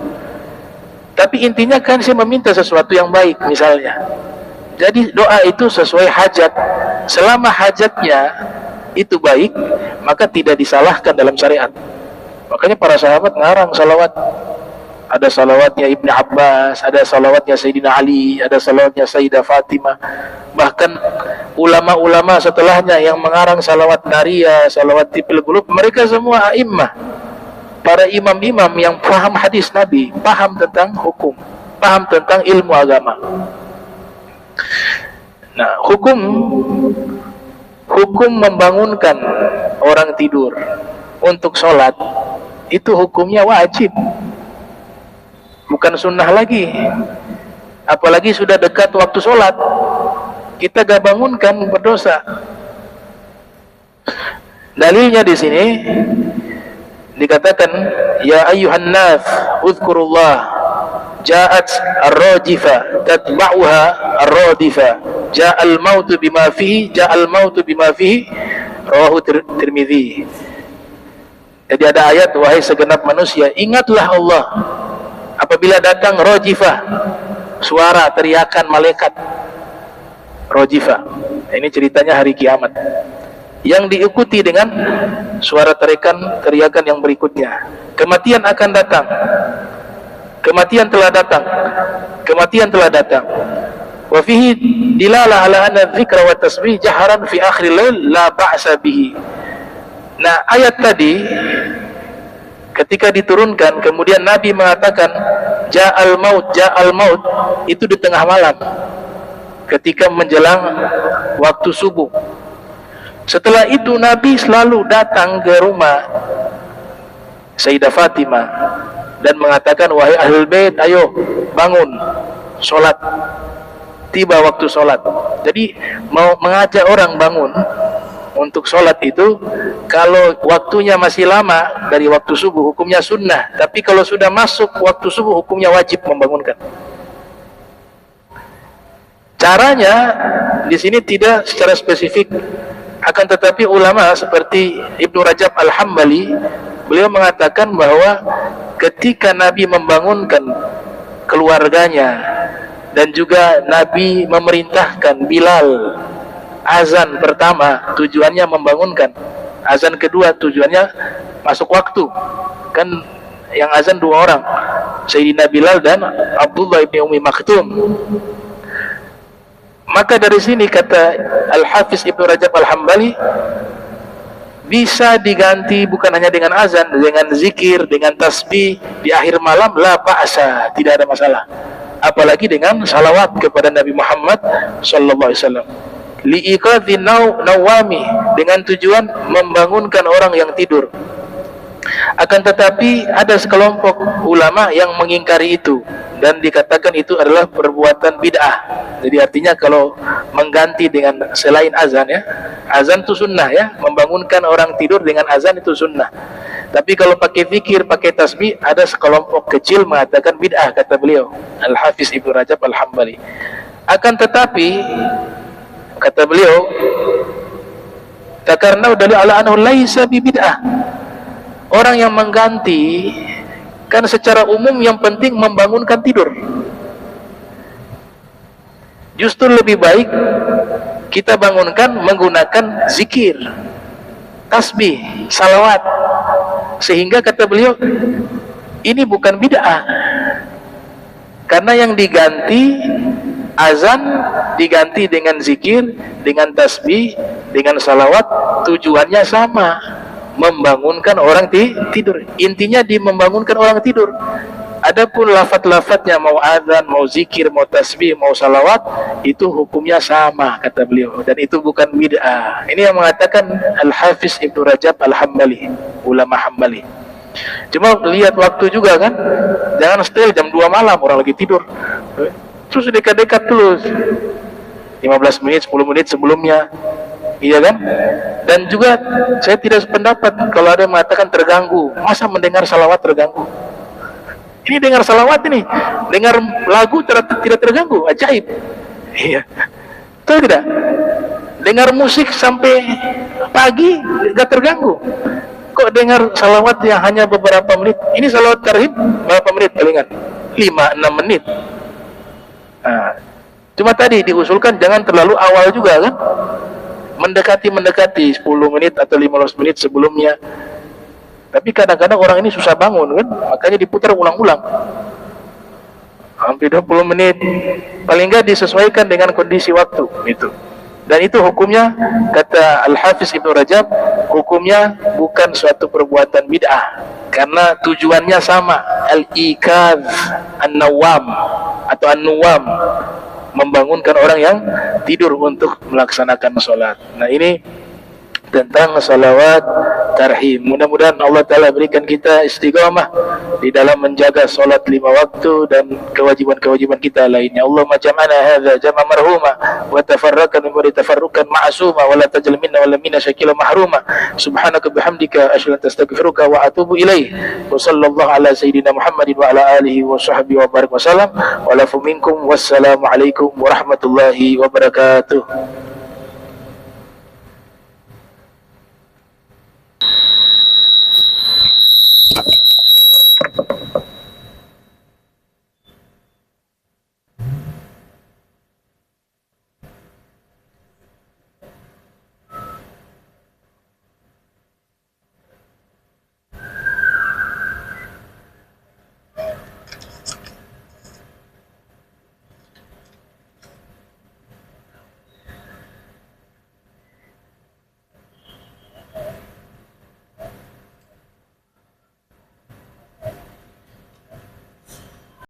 Tapi intinya kan saya meminta sesuatu yang baik misalnya. Jadi doa itu sesuai hajat. Selama hajatnya itu baik, maka tidak disalahkan dalam syariat. Makanya para sahabat ngarang salawat. Ada salawatnya Ibnu Abbas, ada salawatnya Sayyidina Ali, ada salawatnya Sayyidah Fatimah. Bahkan ulama-ulama setelahnya yang mengarang salawat nariyah, salawat tipil qulub, mereka semua a'immah, para imam-imam yang paham hadis Nabi, paham tentang hukum, paham tentang ilmu agama. Nah, hukum membangunkan orang tidur untuk sholat, itu hukumnya wajib, bukan sunnah lagi. Apalagi sudah dekat waktu sholat, kita gak bangunkan, berdosa. Dalilnya di sini dikatakan, ya ayyuhan nas uzkurullah, ja'at ar-rajifa tatba'uha ar-radifa, ja'al mautu bima fihi, ja'al mautu bima fihi, rawahu Tirmidzi. Jadi ada ayat, wahai segenap manusia, ingatlah Allah apabila datang rajifah, suara teriakan malaikat. Rajifah ini ceritanya hari kiamat, yang diikuti dengan suara teriakan yang berikutnya. Kematian akan datang, kematian telah datang, kematian telah datang. Wa fihi dilalah ala anna dzikra wa tasbih jaharan fi akhiril lail la ba'sa bihi. Nah, ayat tadi ketika diturunkan, kemudian Nabi mengatakan ja'al maut, itu di tengah malam ketika menjelang waktu subuh. Setelah itu Nabi selalu datang ke rumah Sayyidah Fatimah dan mengatakan, wahai ahlul bait, ayo bangun sholat, tiba waktu sholat. Jadi mau mengajak orang bangun untuk sholat itu, kalau waktunya masih lama dari waktu subuh hukumnya sunnah, tapi kalau sudah masuk waktu subuh hukumnya wajib membangunkan. Caranya di sini tidak secara spesifik, akan tetapi ulama seperti Ibnu Rajab Al-Hambali, beliau mengatakan bahwa ketika Nabi membangunkan keluarganya dan juga Nabi memerintahkan Bilal azan pertama tujuannya membangunkan, azan kedua tujuannya masuk waktu. Kan yang azan dua orang, Sayyidina Bilal dan Abdullah bin Ummi Maktum. Maka dari sini kata Al-Hafiz Ibnu Rajab Al-Hambali, bisa diganti bukan hanya dengan azan, dengan zikir, dengan tasbih di akhir malam, la ba'sa, tidak ada masalah. Apalagi dengan salawat kepada Nabi Muhammad sallallahu alaihi wasallam. Li'iqadhi nawami, dengan tujuan membangunkan orang yang tidur. Akan tetapi ada sekelompok ulama yang mengingkari itu dan dikatakan itu adalah perbuatan bid'ah. Jadi artinya kalau mengganti dengan selain azan, ya, azan itu sunnah, ya, membangunkan orang tidur dengan azan itu sunnah. Tapi kalau pakai zikir, pakai tasbih, ada sekelompok kecil mengatakan bid'ah, kata beliau Al-Hafiz Ibnu Rajab Al-Hambali. Akan tetapi kata beliau, takarna dalil ala annahu laisa bi bid'ah. Orang yang mengganti kan secara umum yang penting membangunkan tidur. Justru lebih baik kita bangunkan menggunakan zikir, tasbih, salawat. Sehingga kata beliau ini bukan bid'ah. Karena yang diganti azan diganti dengan zikir, dengan tasbih, dengan salawat, tujuannya sama, membangunkan orang tidur. Intinya di membangunkan orang tidur. Adapun lafaz-lafaznya mau azan, mau zikir, mau tasbih, mau salawat, itu hukumnya sama, kata beliau, dan itu bukan bid'ah. Ini yang mengatakan Al-Hafiz Ibnu Rajab Al-Hambali, ulama Hambali. Cuma lihat waktu juga kan, jangan setel jam 2 malam orang lagi tidur. Terus dekat-dekat dulu 15 menit, 10 menit sebelumnya, iya kan? Dan juga saya tidak sependapat kalau ada yang mengatakan terganggu. Masa mendengar salawat terganggu? Ini dengar salawat ini, dengar lagu tidak terganggu, ajaib. Iya, tahu tidak? Dengar musik sampai pagi tidak terganggu. Kok dengar salawat yang hanya beberapa menit? Ini salawat tarhib berapa menit palingan? 5-6 menit. Nah, cuma tadi diusulkan jangan terlalu awal juga kan? Mendekati 10 menit atau 15 menit sebelumnya. Tapi kadang-kadang orang ini susah bangun kan, makanya diputar ulang-ulang hampir 20 menit. Paling enggak disesuaikan dengan kondisi waktu itu. Dan itu hukumnya, kata Al-Hafiz Ibnu Rajab, hukumnya bukan suatu perbuatan bid'ah karena tujuannya sama, al-iqadz an-nawam atau an-nuwam, membangunkan orang yang tidur untuk melaksanakan sholat. Nah, ini tentang salawat tarhim. Mudah-mudahan Allah Ta'ala berikan kita istiqamah di dalam menjaga sholat 5 waktu dan kewajiban-kewajiban kita lainnya. Allahumma jam'ana hadza jam'a marhuma wa tafarraqna min tafarruqan ma'suma wa la tajal minna wa la minna shakila mahruma. Subhanaka bihamdika asyhadu an la astaghfiruka wa atubu ilaih. Wa sallallahu ala sayyidina Muhammadin wa ala alihi wa sahbihi wa barik wa sallam. Wa lafu minkum wassalamu alaikum warahmatullahi wabarakatuh.